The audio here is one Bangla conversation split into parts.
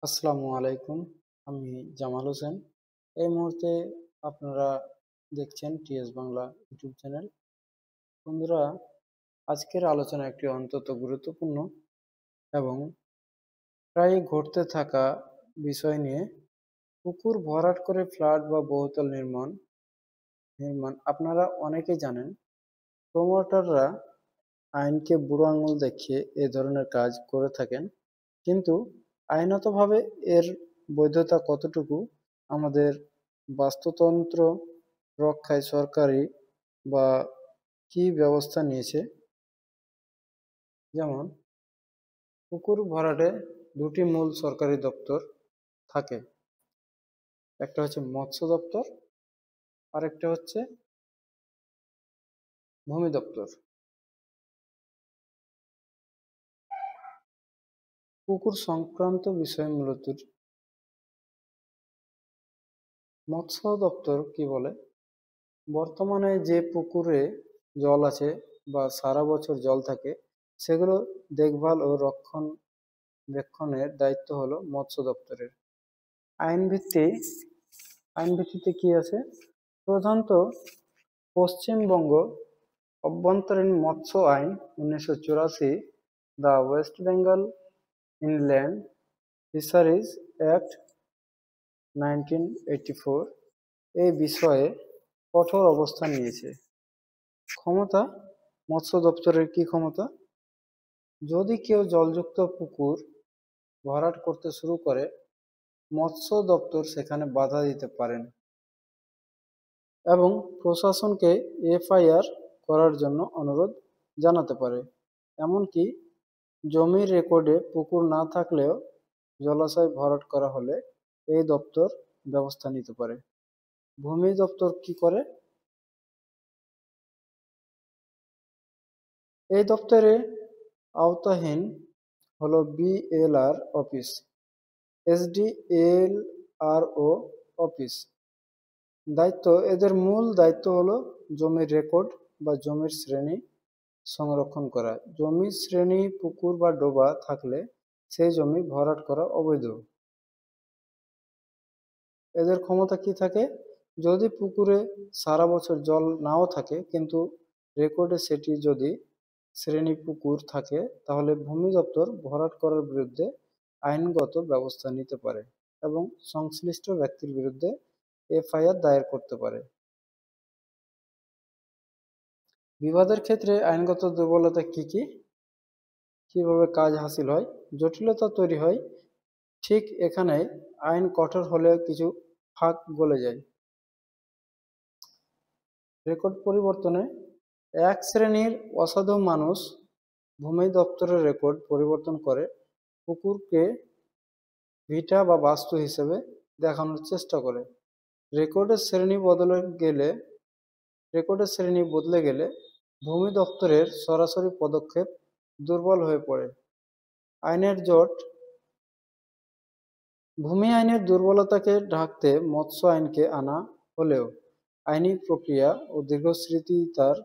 আসসালামু আলাইকুম। আমি জামাল হোসেন। এই মুহূর্তে আপনারা দেখছেন টিএস বাংলা ইউটিউব চ্যানেল। বন্ধুরা, আজকের আলোচনা একটি অত্যন্ত গুরুত্বপূর্ণ এবং প্রায়ই ঘটতে থাকা বিষয় নিয়ে। পুকুর ভরাট করে ফ্ল্যাট বা বহুতল নির্মাণ নির্মাণ আপনারা অনেকেই জানেন, প্রমোটাররা আইনকে বুড়ো আঙুল দেখিয়ে এ ধরনের কাজ করে থাকেন। কিন্তু আইনতভাবে এর বৈধতা কতটুকু, আমাদের বাস্তুতন্ত্র রক্ষায় সরকারি বা কি ব্যবস্থা নিয়েছে। যেমন পুকুর ভরাটে দুটি মূল সরকারি দপ্তর থাকে, একটা হচ্ছে মৎস্য দপ্তর, আরেকটা হচ্ছে ভূমি দপ্তর। পুকুর সংক্রান্ত বিষয় মূলত মৎস্য দপ্তর কি বলে, বর্তমানে যে পুকুরে জল আছে বা সারা বছর জল থাকে, সেগুলো দেখভাল ও রক্ষণাবেক্ষণের দায়িত্ব হলো মৎস্য দপ্তরের। আইন ভিত্তি আইন ভিত্তিতে কি আছে, প্রধানত পশ্চিমবঙ্গ অভ্যন্তরীণ মৎস্য আইন 1984, the West Bengal inland fisheries act 1984 এই বিষয়ে কঠোর অবস্থান নিয়েছে। ক্ষমতা, মৎস্য দপ্তরের কি ক্ষমতা, যদি কেউ জলযুক্ত পুকুর ভরাট করতে শুরু করে, মৎস্য দপ্তর সেখানে বাধা দিতে পারেন এবং প্রশাসনকে এফআইআর করার জন্য অনুরোধ জানাতে পারে। এমনকি জমির রেকর্ডে পুকুর না থাকলেও জলাশয় ভরাট করা হলে এই দপ্তর ব্যবস্থা নিতে পারে। ভূমি দপ্তর কি করে, এই দপ্তরে আওতাহীন হলো বিএলআর অফিস, এসডিএলআরও অফিস। এদের মূল দায়িত্ব হলো জমির রেকর্ড বা জমির শ্রেণী সংরক্ষণ করা। জমির শ্রেণী পুকুর বা ডোবা থাকলে সেই জমি ভরাট করা অবৈধ। এদের ক্ষমতা কি থাকে, যদি পুকুরে সারা বছর জল নাও থাকে কিন্তু রেকর্ডে সেটি যদি শ্রেণী পুকুর থাকে, তাহলে ভূমি দপ্তর ভরাট করার বিরুদ্ধে আইনগত ব্যবস্থা নিতে পারে এবং সংশ্লিষ্ট ব্যক্তির বিরুদ্ধে এফআইআর দায়ের করতে পারে। বিবাদের ক্ষেত্রে আইনগত দুর্বলতা কি কি, কিভাবে কাজ হাসিল হয়, জটিলতা তৈরি হয়, ঠিক এখানে আইন কঠোর হলেও কিছু ফাঁক গলে যায়। রেকর্ড পরিবর্তনে এক শ্রেণীর অসাধু মানুষ ভূমি দপ্তরের রেকর্ড পরিবর্তন করে পুকুরকে ভিটা বা বাস্তু হিসেবে দেখানোর চেষ্টা করে। রেকর্ডের শ্রেণী বদলে গেলে ভূমি দপ্তরের সরাসরি পদক্ষেপ দুর্বল হয়ে পড়ে। ভূমি আইনের দুর্বলতাকে ঢাকতে মৎস্য আইনকে আনা হলেও আইনি প্রক্রিয়া ও দীর্ঘস্মৃতিতার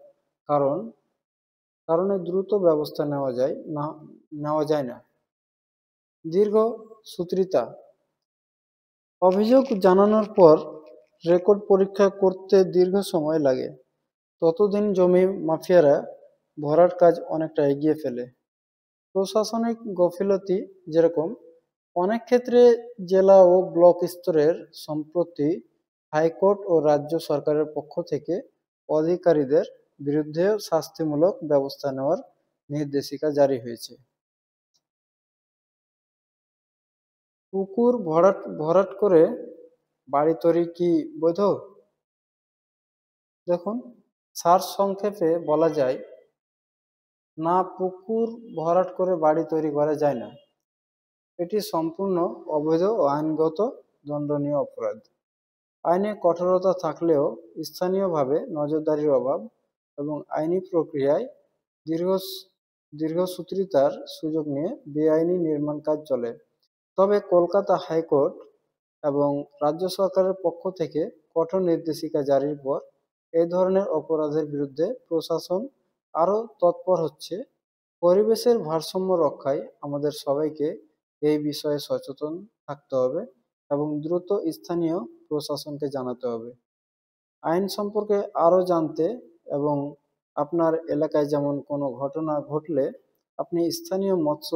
কারণে দ্রুত ব্যবস্থা নেওয়া যায় না। দীর্ঘসূত্রিতা, অভিযোগ জানানোর পর রেকর্ড পরীক্ষা করতে দীর্ঘ সময় লাগে, ততদিন জমি মাফিয়ারা ভরাট কাজ অনেকটা এগিয়ে ফেলে। প্রশাসনিক গাফিলতি, যেরকম অনেক ক্ষেত্রে জেলা ও ব্লক স্তরের সম্প্রতি হাইকোর্ট ও রাজ্য সরকারের পক্ষ থেকে অধিকারীদের বিরুদ্ধে শাস্তিমূলক ব্যবস্থা নেওয়ার নির্দেশিকা জারি হয়েছে। পুকুর ভরাট করে বাড়ি তৈরি কি বৈধ? দেখুন, সারসংক্ষেপে বলা যায়, না, পুকুর ভরাট করে বাড়ি তৈরি করা যায় না। এটি সম্পূর্ণ অবৈধ ও আইনগত দণ্ডনীয় অপরাধ। আইনে কঠোরতা থাকলেও স্থানীয়ভাবে নজরদারির অভাব এবং আইনি প্রক্রিয়ায় দীর্ঘসূত্রিতার সুযোগ নিয়ে বেআইনি নির্মাণ কাজ চলে। তবে কলকাতা হাইকোর্ট এবং রাজ্য সরকারের পক্ষ থেকে কঠোর নির্দেশিকা জারির পর এই ধরনের অপরাধের বিরুদ্ধে প্রশাসন আরও তৎপর হচ্ছে। পরিবেশের ভারসাম্য রক্ষায় আমাদের সবাইকে এই বিষয়ে সচেতন থাকতে হবে এবং দ্রুত স্থানীয় প্রশাসনকে জানাতে হবে। আইন সম্পর্কে আরও জানতে এবং আপনার এলাকায় যেমন কোনো ঘটনা ঘটলে আপনি স্থানীয় মৎস্য